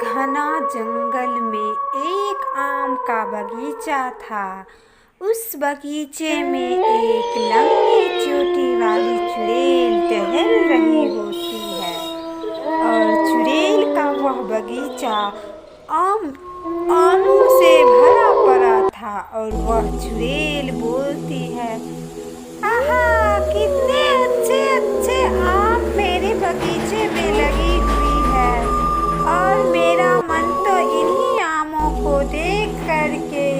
घना जंगल में एक आम का बगीचा था। उस बगीचे में एक लंबी चोटी वाली चुड़ैल टहल रही होती है और चुड़ैल का वह बगीचा आमों से भरा पड़ा था और वह चुड़ैल बोलती है, आहा, कितने अच्छे अच्छे आम मेरे बगीचे में लगी हुई है और मेरा मन तो इन्हीं आमों को देख करके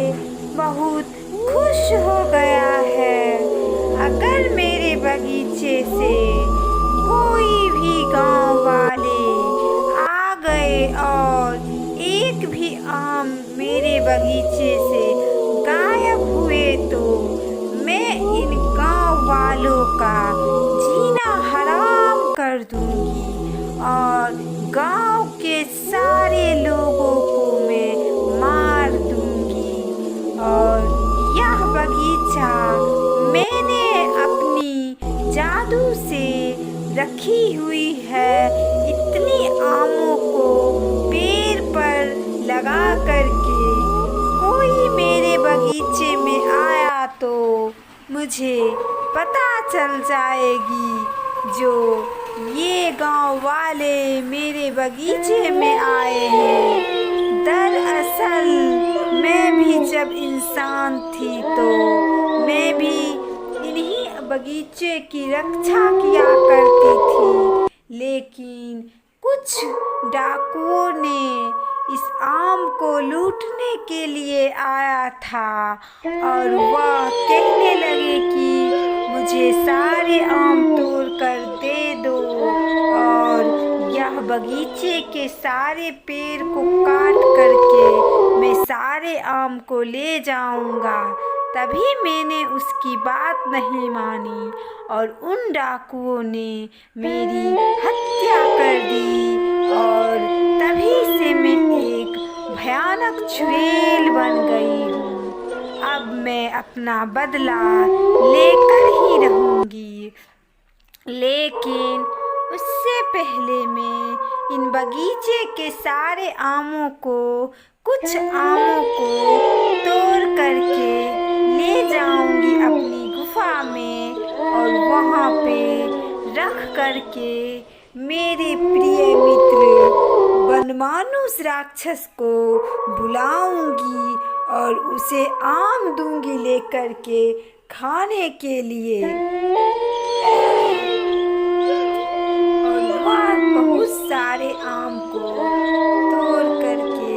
बहुत खुश हो गया है। अगर मेरे बगीचे से कोई भी गांव वाले आ गए और एक भी आम मेरे बगीचे से गायब हुए तो मैं इन गांव वालों का जीना हराम कर दूंगी और गांव के सारे लोगों को मैं मार दूंगी। और यह बगीचा मैंने अपनी जादू से रखी हुई है। इतनी आमों को पेड़ पर लगा करके कोई मेरे बगीचे में आया तो मुझे पता चल जाएगी जो ये गांव वाले मेरे बगीचे में आए हैं। दरअसल मैं भी जब इंसान थी तो मैं भी इन्हीं बगीचे की रक्षा किया करती थी, लेकिन कुछ डाकुओं ने इस आम को लूटने के लिए आया था और वह कहने लगे कि मुझे सारे आम तोड़ कर दे दो और यह बगीचे के सारे पेड़ को काट करके मैं सारे आम को ले जाऊंगा। तभी मैंने उसकी बात नहीं मानी और उन डाकुओं ने मेरी हत्या कर दी और तभी से मैं एक भयानक चुड़ैल बन गई हूँ। अब मैं अपना बदला लेकर ही रहूँगी, लेकिन उससे पहले मैं इन बगीचे के सारे आमों को कुछ आमों को तोड़ करके ले जाऊंगी अपनी गुफा में और वहाँ पे रख करके मेरे प्रिय मित्र बनमानुस राक्षस को बुलाऊंगी और उसे आम दूंगी लेकर के खाने के लिए। और वह बहुत सारे आम को तोड़ करके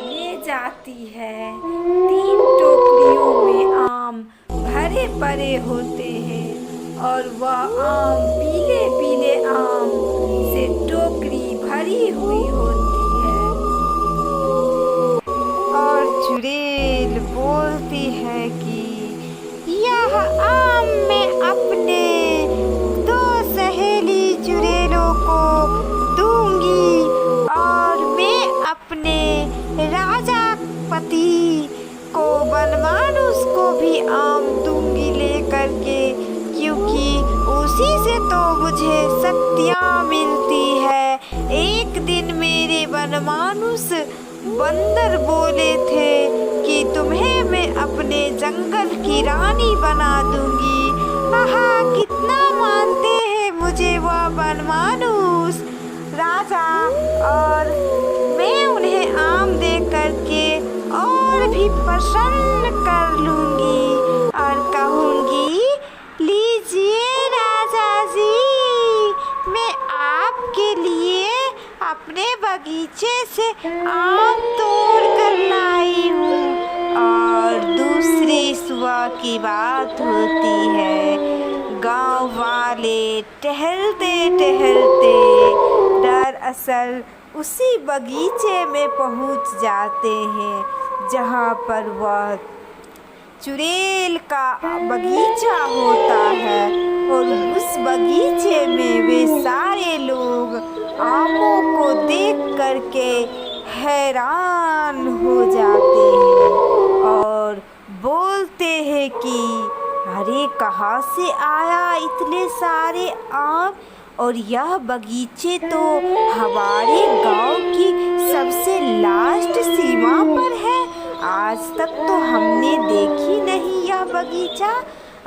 ले जाती है। 3 टोकरियों में आम भरे पड़े होते हैं और वह आम पीले पीले आम से टोकरी भरी हुई होती है। और चुड़ैल बोलती है कि यह आम मैं अपने 2 सहेली चुड़ैलों को दूंगी और मैं अपने राजा पति को बनमानुस को भी आम दूंगी लेकर के, क्योंकि उसी से तो मुझे शक्तियाँ मिलती है। एक दिन मेरे बनमानुस बंदर बोले थे कि तुम्हें मैं अपने जंगल की रानी बना दूंगी। आहा, कितना मानते हैं मुझे वह बनमानुस राजा, और मैं उन्हें आम दे करके और भी प्रसन्न कर लूंगी और कहूंगी, लीजिए राजा जी, मैं आपके लिए अपने बगीचे से आम तोड़ कर लाई हूँ। और दूसरी सुबह की बात होती है। गांव वाले टहलते टहलते दरअसल उसी बगीचे में पहुँच जाते हैं जहाँ पर वह चुड़ैल का बगीचा होता है। और उस बगीचे में वे सारे लोग आमों को देख करके हैरान हो जाते हैं और बोलते हैं कि अरे, कहाँ से आया इतने सारे आम, और यह बगीचे तो हमारे गांव की सबसे आज तक तो हमने देखी नहीं यह बगीचा।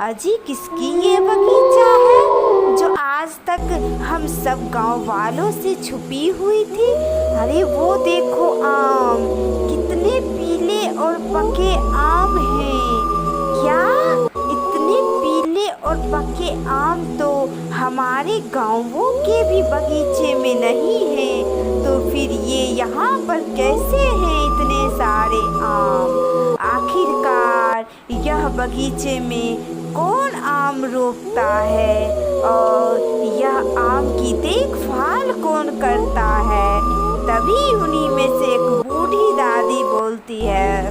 अजी किसकी ये बगीचा है जो आज तक हम सब गांव वालों से छुपी हुई थी? अरे वो देखो आम, कितने पीले और पके आम हैं। क्या इतने पीले और पके आम तो हमारे गांवों के भी बगीचे में नहीं हैं। तो फिर ये यहाँ पर कैसे हैं इतने सारे आम? आखिरकार यह बगीचे में कौन आम रोपता है और यह आम की देखभाल कौन करता है? तभी उन्हीं में से एक बूढ़ी दादी बोलती है,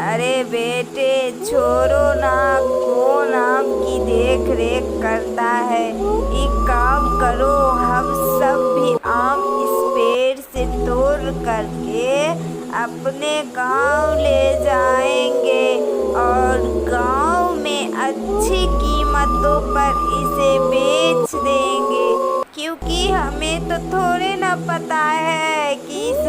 अरे बेटे छोड़ो ना, कौन आम की देख रेख करता है? एक काम करो, हम सब भी आम इस पेड़ से तोड़ करके अपने गांव ले जाएंगे और गांव में अच्छी कीमतों पर इसे बेच देंगे। क्योंकि हमें तो थोड़े ना पता है कि इस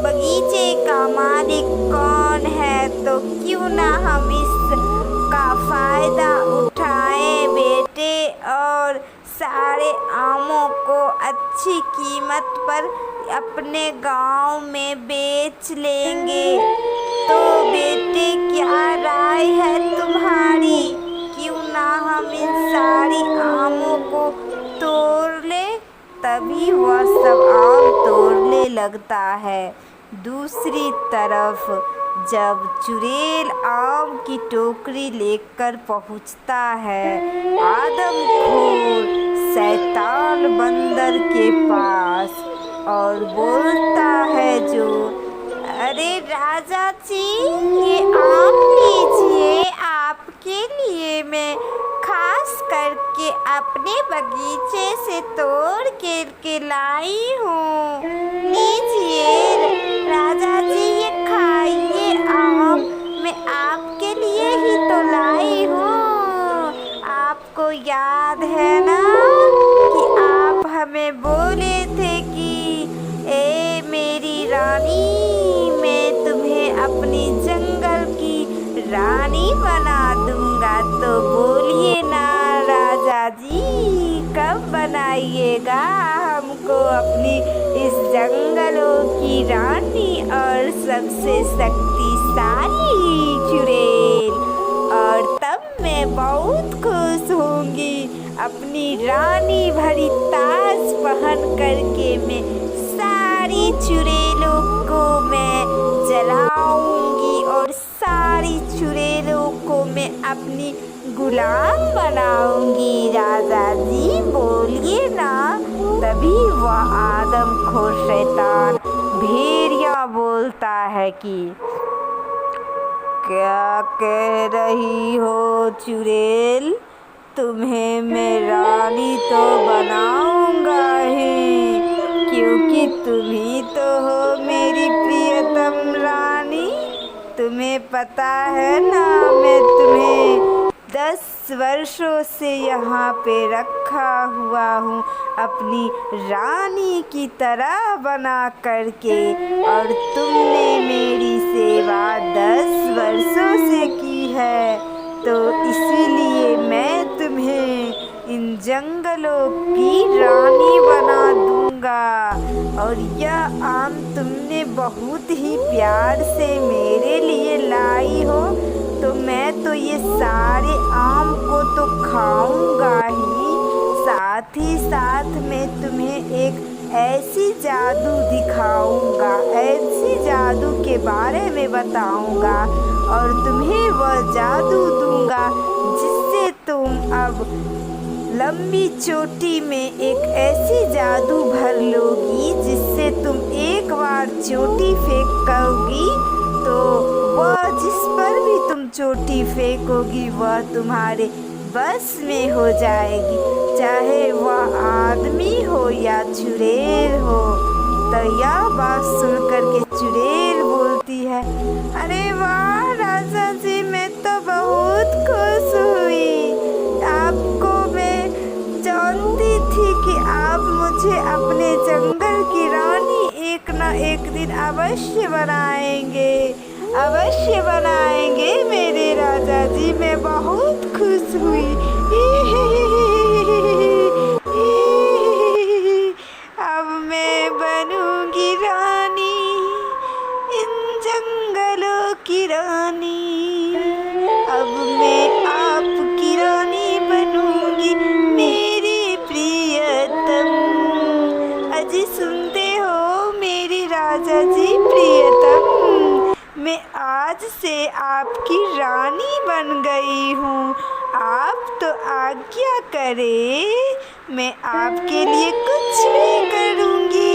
बगीचे का मालिक कौन है, तो क्यों ना हम इसका फ़ायदा उठाएं बेटे और सारे आमों को अच्छी कीमत पर अपने गांव में बेच लेंगे। तो बेटे क्या राय है तुम्हारी? क्यों ना हम इन सारी आमों को तोड़ ले? तभी वह सब आम तोड़ने लगता है। दूसरी तरफ जब चुड़ैल आम की टोकरी लेकर पहुंचता है आदमखोर शैतान बंदर के पास और बोलता है जो, अरे राजा जी ये आम लीजिए, आपके लिए मैं खास करके अपने बगीचे से तोड़ के लाई हूँ। लीजिए राजा जी ये खाइए आम, मैं आपके लिए ही तो लाई हूँ। आपको याद है ना कि आप हमें बोले थे कि ए मेरी रानी, मैं तुम्हें अपनी जंगल की रानी बना दूंगा। तो बोलिए ना राजा जी, कब बनाइएगा हमको अपनी इस जंगलों की रानी और सबसे शक्तिशाली चुड़ैल? और तब मैं बहुत खुश होंगी। अपनी रानी भरी ताज पहन करके मैं सारी चुड़ैलों को मैं जलाऊंगी और सारी चुड़ैलों को मैं अपनी गुलाम बनाऊंगी। राजा जी बोलिए ना। तभी वह आदमखोर शैतान भेड़िया बोलता है कि क्या कह रही हो चुड़ैल? तुम्हें मैं रानी तो बनाऊंगा ही, क्योंकि तुम ही तो हो मेरी प्रियतम रानी। तुम्हें पता है ना मैं तुम्हें 10 वर्षों से यहाँ पे रखा हुआ हूँ अपनी रानी की तरह बना करके, और तुमने मेरी सेवा 10 वर्षों से की है। तो इसीलिए मैं तुम्हें इन जंगलों की रानी बना दूंगा। और यह आम तुमने बहुत ही प्यार से मेरे लिए लाई हो, तो मैं तो ये सारे आम को तो खाऊंगा ही, साथ ही साथ मैं तुम्हें एक ऐसी जादू दिखाऊंगा, ऐसी जादू के बारे में बताऊंगा और तुम्हें वह जादू दूंगा जिससे तुम अब लंबी चोटी में एक ऐसी जादू भर लोगी जिससे तुम एक बार चोटी फेंकोगी तो वह जिस पर भी तुम चोटी फेंकोगी वह तुम्हारे बस में हो जाएगी, चाहे वह आदमी हो या चुड़ैल हो। तो यह बात सुनकर के चुड़ैल बोलती है, अरे वाह राजा जी, मैं तो बहुत खुश हुई। आपको मैं जानती थी कि आप मुझे अपने जंगल की रानी एक न एक दिन अवश्य बनाएंगे। अवश्य बनाएंगे मेरे राजा जी। मैं बहुत खुश हुई। अब मैं बनूंगी रानी, इन जंगलों की रानी। अब मैं आपकी रानी बनूंगी मेरी प्रियतम। अजी सुनते हो मेरे राजा जी प्रियतम, मैं आज से आपकी रानी बन गई हूँ। आप तो आज्ञा करें, मैं आपके लिए कुछ भी करूँगी।